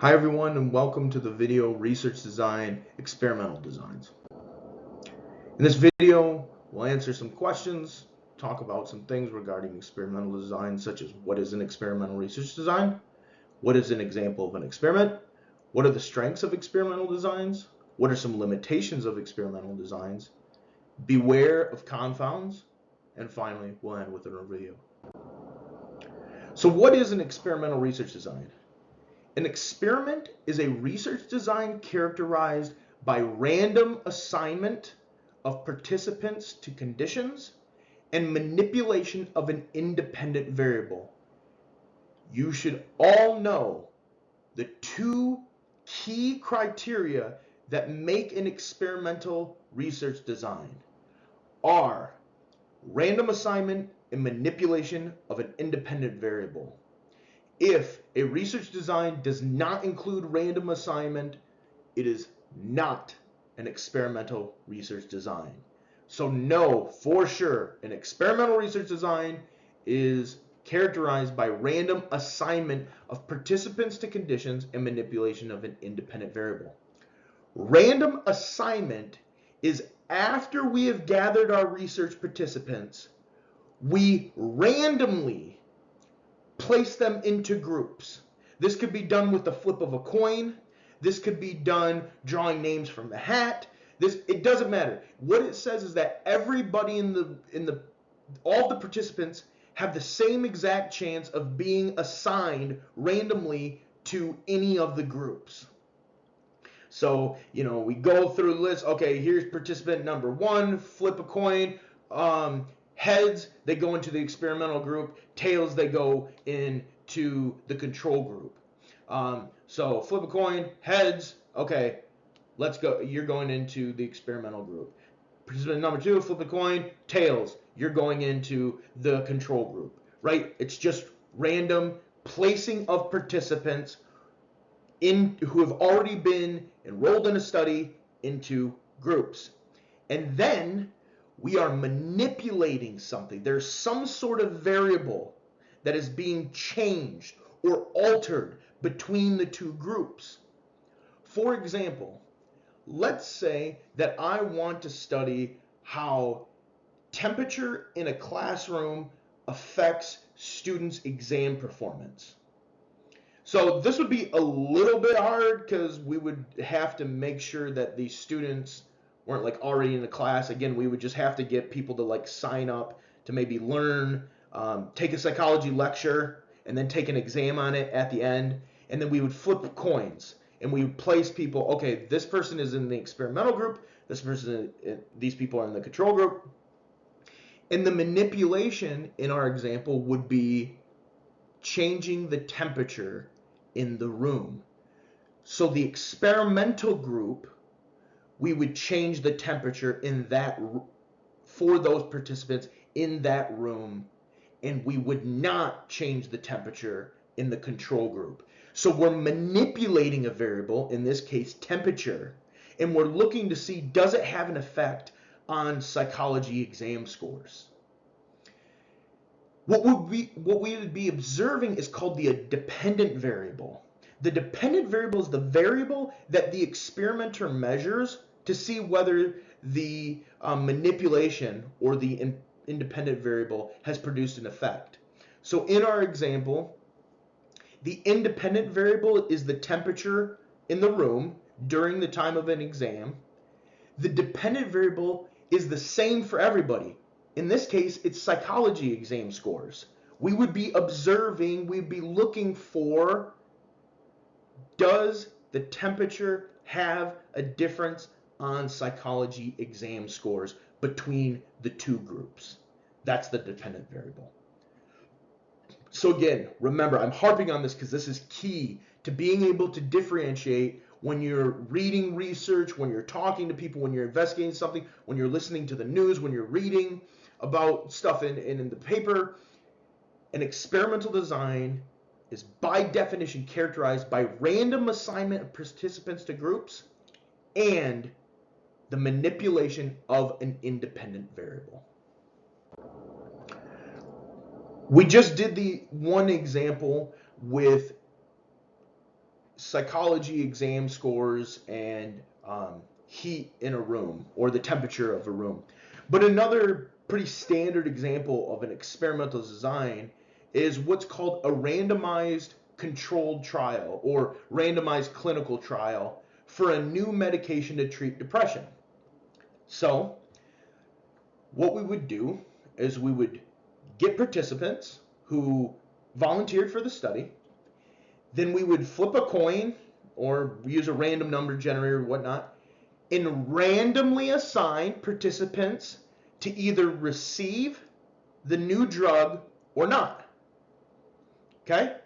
Hi everyone, and welcome to the video Research Design Experimental Designs. In this video, we'll answer some questions, talk about some things regarding experimental design, such as what is an experimental research design, what is an example of an experiment, what are the strengths of experimental designs, what are some limitations of experimental designs, beware of confounds, and finally, we'll end with a review. So what is an experimental research design? An experiment is a research design characterized by random assignment of participants to conditions and manipulation of an independent variable. You should all know the two key criteria that make an experimental research design are random assignment and manipulation of an independent variable. If a research design does not include random assignment, it is not an experimental research design. So know for sure an experimental research design is characterized by random assignment of participants to conditions and manipulation of an independent variable. Random assignment is after we have gathered our research participants, we randomly place them into groups. This could be done with the flip of a coin. This could be done drawing names from the hat. It doesn't matter. What it says is that everybody all the participants have the same exact chance of being assigned randomly to any of the groups. So, we go through the list. Okay, here's participant number 1, flip a coin. Heads, they go into the experimental group. Tails, they go into the control group. So flip a coin, heads, okay, let's go. You're going into the experimental group. Participant number 2, flip a coin, tails, you're going into the control group, right? It's just random placing of participants who have already been enrolled in a study into groups. And then we are manipulating something. There's some sort of variable that is being changed or altered between the two groups. For example, let's say that I want to study how temperature in a classroom affects students' exam performance. So this would be a little bit hard because we would have to make sure that the students weren't already in the class. Again, we would just have to get people to sign up to maybe learn, take a psychology lecture, and then take an exam on it at the end. And then we would flip coins and we would place people. Okay, this person is in the experimental group. These people are in the control group. And the manipulation in our example would be changing the temperature in the room. So the experimental group, we would change the temperature for those participants in that room, and we would not change the temperature in the control group. So we're manipulating a variable, in this case temperature, and we're looking to see, does it have an effect on psychology exam scores? What we would be observing is called the dependent variable. The dependent variable is the variable that the experimenter measures to see whether the manipulation or the independent variable has produced an effect. So in our example, the independent variable is the temperature in the room during the time of an exam. The dependent variable is the same for everybody. In this case, it's psychology exam scores. We would be observing, we'd be looking for, does the temperature have a difference on psychology exam scores between the two groups? That's the dependent variable. So again, remember, I'm harping on this because this is key to being able to differentiate when you're reading research, when you're talking to people, when you're investigating something, when you're listening to the news, when you're reading about stuff in the paper. An experimental design is by definition characterized by random assignment of participants to groups and the manipulation of an independent variable. We just did the one example with psychology exam scores and heat in a room or the temperature of a room. But another pretty standard example of an experimental design is what's called a randomized controlled trial or randomized clinical trial for a new medication to treat depression. So what we would do is we would get participants who volunteered for the study. Then we would flip a coin or use a random number generator or whatnot and randomly assign participants to either receive the new drug or not. Okay?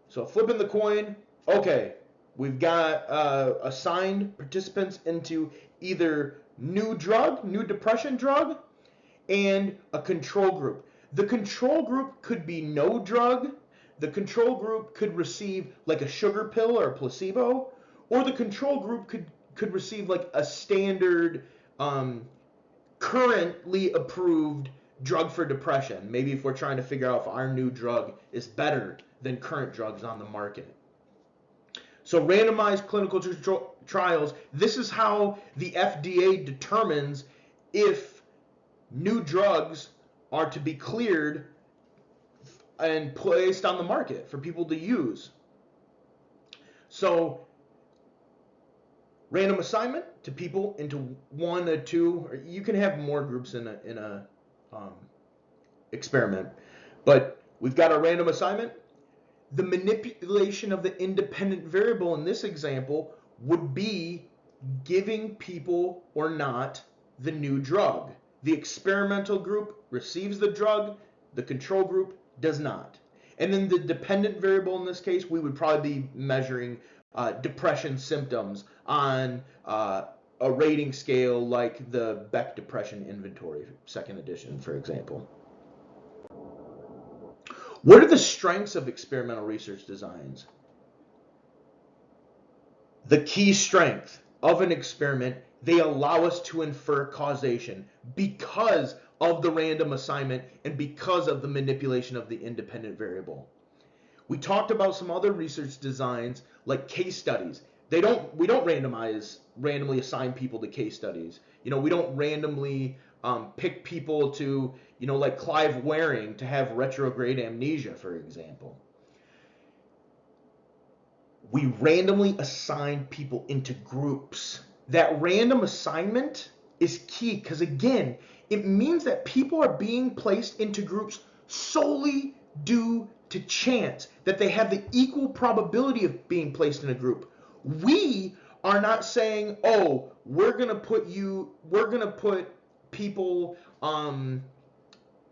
So flipping the coin, okay, we've got assigned participants into either new drug, new depression drug, and a control group. The control group could be no drug. The control group could receive like a sugar pill or a placebo, or the control group could receive like a standard currently approved drug for depression. Maybe if we're trying to figure out if our new drug is better than current drugs on the market. So randomized clinical trials, this is how the FDA determines if new drugs are to be cleared and placed on the market for people to use. So random assignment to people into one or two, or you can have more groups in a experiment, but we've got a random assignment. The manipulation of the independent variable in this example would be giving people or not the new drug. The experimental group receives the drug, the control group does not. And then the dependent variable in this case, we would probably be measuring depression symptoms on a rating scale like the Beck Depression Inventory, 2nd edition, for example. What are the strengths of experimental research designs? The key strength of an experiment, they allow us to infer causation because of the random assignment and because of the manipulation of the independent variable. We talked about some other research designs like case studies. We don't randomly assign people to case studies. We don't randomly pick people to, like Clive Waring to have retrograde amnesia, for example. We randomly assign people into groups. That random assignment is key because, again, it means that people are being placed into groups solely due to chance, that they have the equal probability of being placed in a group. We are not saying, oh, we're going to put people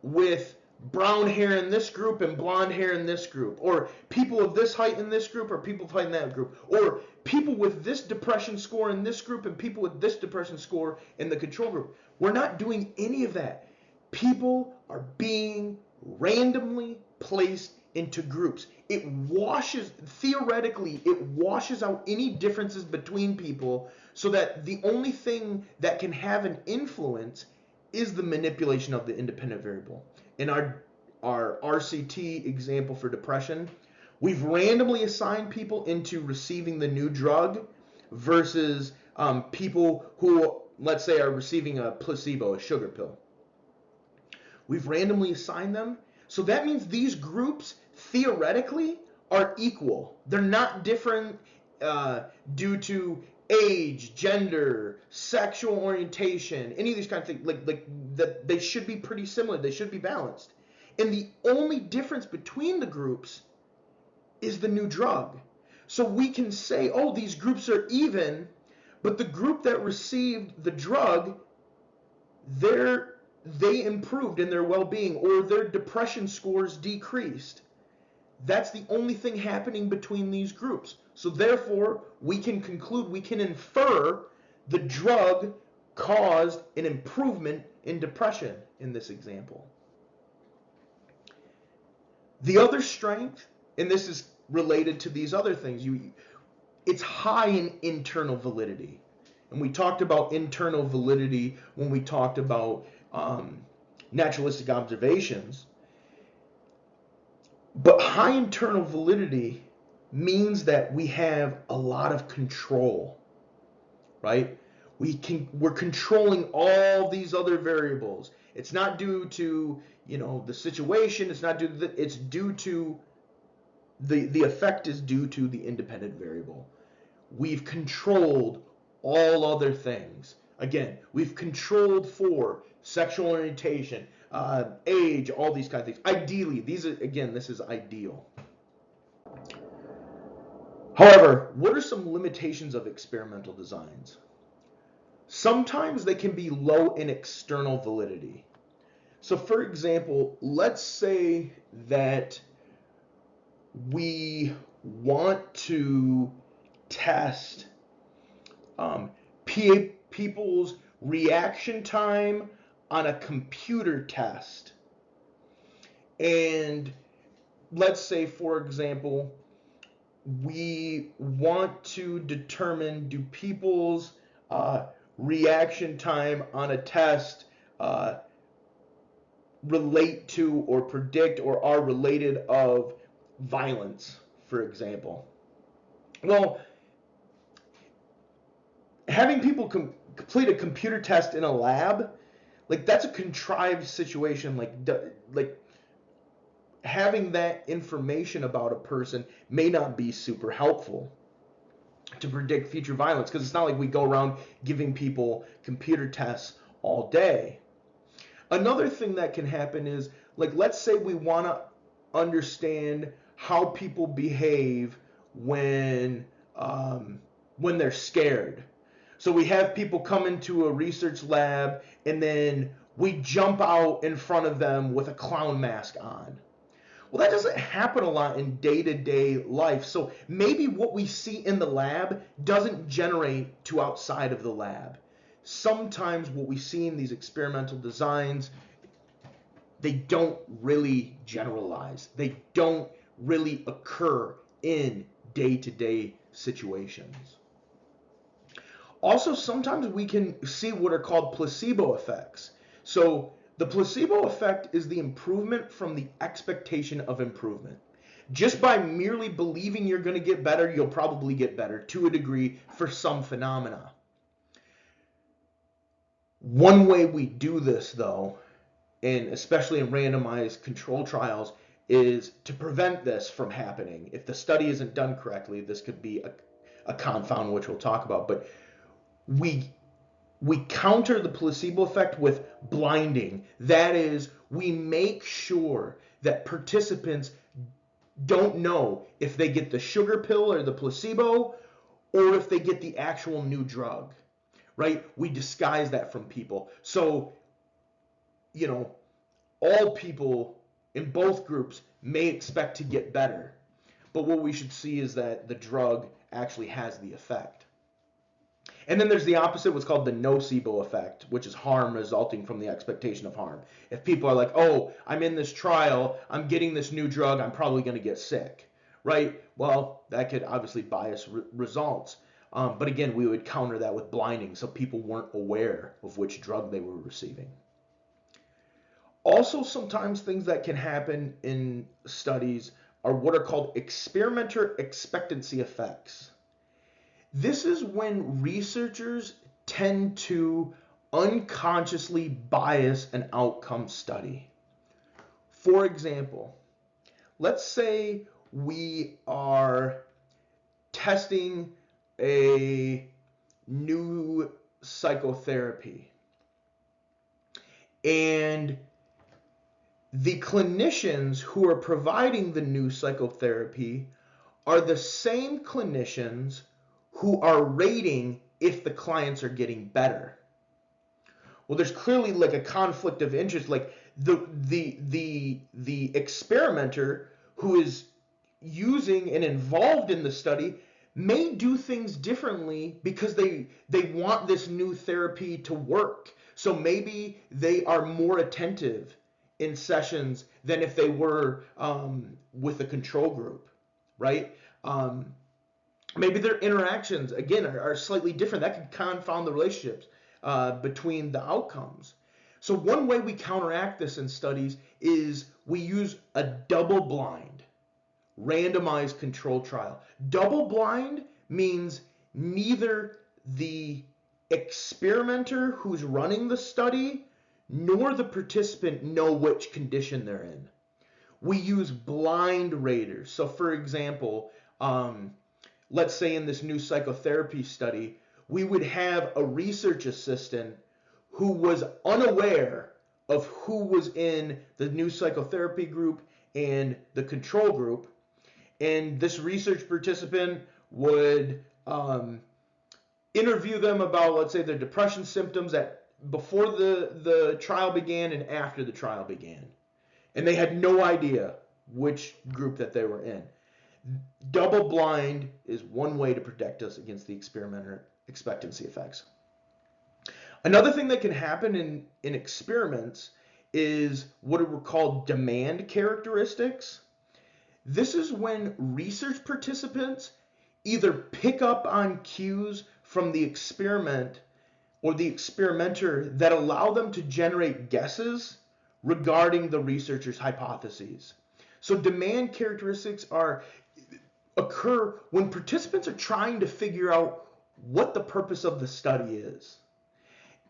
with brown hair in this group and blonde hair in this group, or people of this height in this group, or people of height in that group, or people with this depression score in this group and people with this depression score in the control group. We're not doing any of that. People are being randomly placed into groups. Theoretically, it washes out any differences between people so that the only thing that can have an influence is the manipulation of the independent variable. In our RCT example for depression, we've randomly assigned people into receiving the new drug versus people who, let's say, are receiving a placebo, a sugar pill. We've randomly assigned them. So that means these groups theoretically are equal. They're not different due to age, gender, sexual orientation, any of these kinds of things. Like that, they should be pretty similar. They should be balanced. And the only difference between the groups is the new drug. So we can say, oh, these groups are even, but the group that received the drug, they improved in their well-being, or their depression scores decreased. That's the only thing happening between these groups. So therefore, we can conclude, we can infer the drug caused an improvement in depression in this example. The other strength, and this is related to these other things, it's high in internal validity. And we talked about internal validity when we talked about naturalistic observations. But high internal validity means that we have a lot of control, right? We're controlling all these other variables. It's not due to, the situation. It's not due to it's due to the effect is due to the independent variable. We've controlled all other things. Again, we've controlled for sexual orientation, age, all these kind of things. Ideally, this is ideal. However, what are some limitations of experimental designs? Sometimes they can be low in external validity. So for example, let's say that we want to test people's reaction time on a computer test. And let's say, for example, we want to determine, do people's reaction time on a test relate to or predict or are related of violence, for example. Well, having people complete a computer test in a lab, like, that's a contrived situation. Like having that information about a person may not be super helpful to predict future violence, because it's not like we go around giving people computer tests all day. Another thing that can happen is, like, let's say we want to understand how people behave when they're scared. So we have people come into a research lab, and then we jump out in front of them with a clown mask on. Well, that doesn't happen a lot in day-to-day life. So maybe what we see in the lab doesn't generate to outside of the lab. Sometimes what we see in these experimental designs, they don't really generalize. They don't really occur in day-to-day situations. Also, sometimes we can see what are called placebo effects. So the placebo effect is the improvement from the expectation of improvement. Just by merely believing you're going to get better, you'll probably get better to a degree for some phenomena. One way we do this, though, and especially in randomized control trials, is to prevent this from happening. If the study isn't done correctly, this could be a confound, which we'll talk about. But we counter the placebo effect with blinding. That is, we make sure that participants don't know if they get the sugar pill or the placebo, or if they get the actual new drug, right? We disguise that from people. So, all people in both groups may expect to get better. But what we should see is that the drug actually has the effect. And then there's the opposite, what's called the nocebo effect, which is harm resulting from the expectation of harm. If people are like, oh, I'm in this trial, I'm getting this new drug, I'm probably going to get sick, right? Well, that could obviously bias results. But again, we would counter that with blinding, so people weren't aware of which drug they were receiving. Also, sometimes things that can happen in studies are what are called experimenter expectancy effects. This is when researchers tend to unconsciously bias an outcome study. For example, let's say we are testing a new psychotherapy, and the clinicians who are providing the new psychotherapy are the same clinicians who are rating if the clients are getting better. Well, there's clearly like a conflict of interest. Like the experimenter who is using and involved in the study may do things differently because they want this new therapy to work. So maybe they are more attentive in sessions than if they were with a control group, right? Maybe their interactions, again, are slightly different. That could confound the relationships between the outcomes. So one way we counteract this in studies is we use a double blind. randomized control trial. Double blind means neither the experimenter who's running the study nor the participant know which condition they're in. We use blind raters. So for example, let's say in this new psychotherapy study, we would have a research assistant who was unaware of who was in the new psychotherapy group and the control group. And this research participant would interview them about, let's say, their depression symptoms before the trial began and after the trial began. And they had no idea which group that they were in. Double blind is one way to protect us against the experimenter expectancy effects. Another thing that can happen in experiments is what are called demand characteristics. This is when research participants either pick up on cues from the experiment or the experimenter that allow them to generate guesses regarding the researcher's hypotheses. So demand characteristics occur when participants are trying to figure out what the purpose of the study is.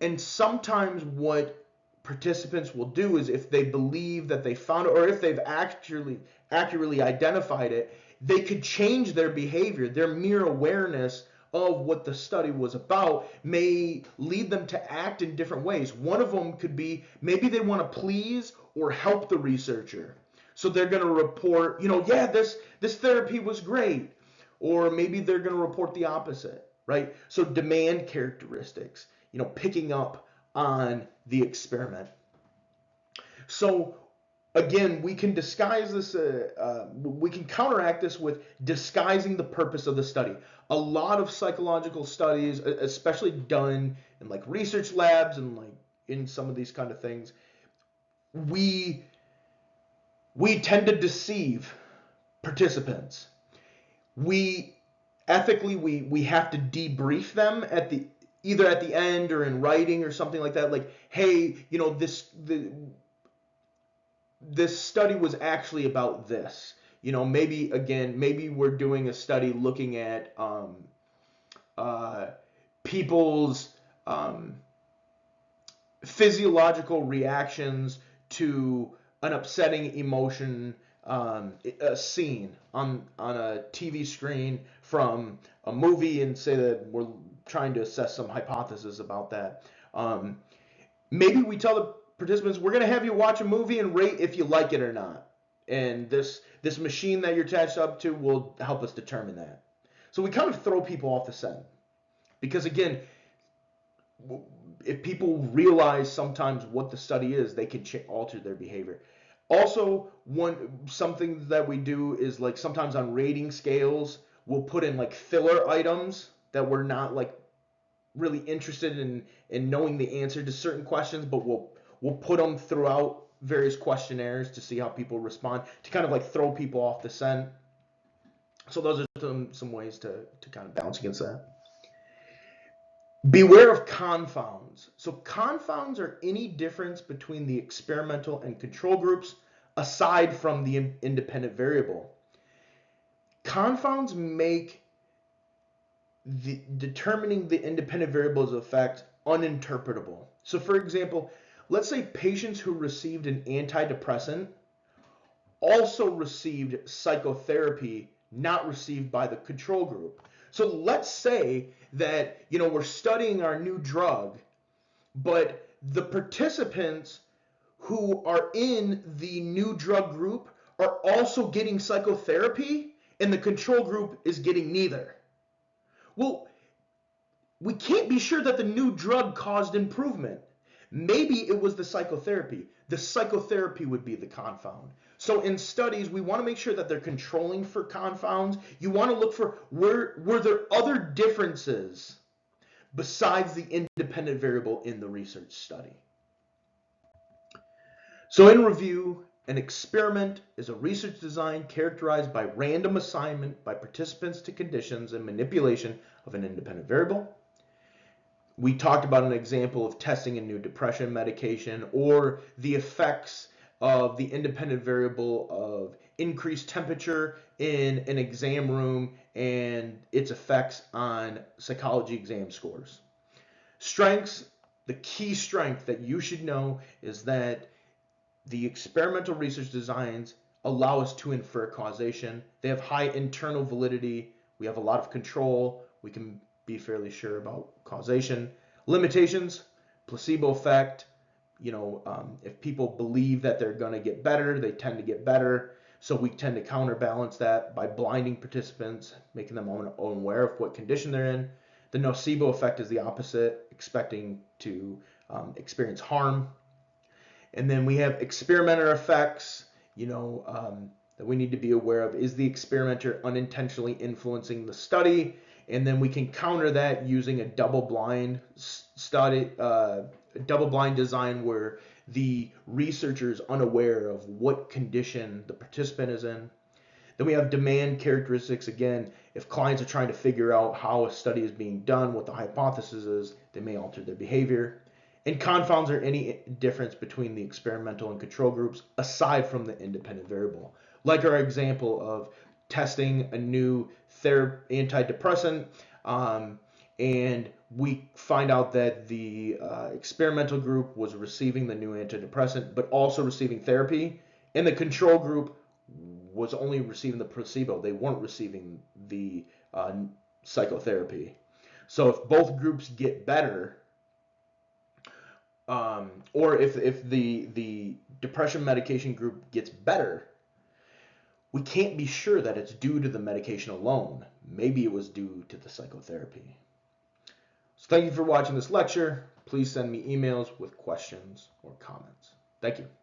And sometimes what participants will do is, if they believe that they found it, or if they've accurately identified it, they could change their behavior. Their mere awareness of what the study was about may lead them to act in different ways. One of them could be maybe they want to please or help the researcher. So they're going to report, yeah, this therapy was great. Or maybe they're going to report the opposite, right? So demand characteristics, picking up on the experiment. So again, we can disguise this, we can counteract this with disguising the purpose of the study. A lot of psychological studies, especially done in like research labs and like in some of these kind of things, we tend to deceive participants. We ethically have to debrief them either at the end or in writing or something like that. Like, hey, this study was actually about this. Maybe we're doing a study looking at people's physiological reactions to an upsetting emotion, a scene on a TV screen from a movie, and say that we're trying to assess some hypothesis about that. Maybe we tell the participants, we're going to have you watch a movie and rate if you like it or not. And this machine that you're attached up to will help us determine that. So we kind of throw people off the scent. Because again, if people realize sometimes what the study is, they can alter their behavior. Also, something that we do is, like, sometimes on rating scales, we'll put in like filler items that we're not like really interested in knowing the answer to certain questions, but we'll put them throughout various questionnaires to see how people respond, to kind of like throw people off the scent. So those are some ways to kind of balance against that. Beware of confounds. So confounds are any difference between the experimental and control groups aside from the independent variable. Confounds make determining the independent variable's effect uninterpretable. So for example, let's say patients who received an antidepressant also received psychotherapy not received by the control group. So let's say that, we're studying our new drug, but the participants who are in the new drug group are also getting psychotherapy, and the control group is getting neither. Well, we can't be sure that the new drug caused improvement. Maybe it was the psychotherapy. The psychotherapy would be the confound. So in studies, we want to make sure that they're controlling for confounds. You want to look for, were there other differences besides the independent variable in the research study? So in review, an experiment is a research design characterized by random assignment by participants to conditions and manipulation of an independent variable. We talked about an example of testing a new depression medication, or the effects of the independent variable of increased temperature in an exam room and its effects on psychology exam scores. Strengths, the key strength that you should know is that the experimental research designs allow us to infer causation. They have high internal validity. We have a lot of control. We can be fairly sure about causation. Limitations, placebo effect. If people believe that they're going to get better, they tend to get better. So we tend to counterbalance that by blinding participants, making them unaware of what condition they're in. The nocebo effect is the opposite, expecting to experience harm. And then we have experimenter effects, that we need to be aware of. Is the experimenter unintentionally influencing the study? And then we can counter that using a double-blind study, double-blind design where the researcher is unaware of what condition the participant is in. Then we have demand characteristics. Again, if clients are trying to figure out how a study is being done, what the hypothesis is, they may alter their behavior. And confounds are any difference between the experimental and control groups aside from the independent variable. Like our example of testing a new antidepressant, and we find out that the experimental group was receiving the new antidepressant but also receiving therapy, and the control group was only receiving the placebo. They weren't receiving the psychotherapy. So if both groups get better, or if the depression medication group gets better, we can't be sure that it's due to the medication alone. Maybe it was due to the psychotherapy. So thank you for watching this lecture. Please send me emails with questions or comments. Thank you.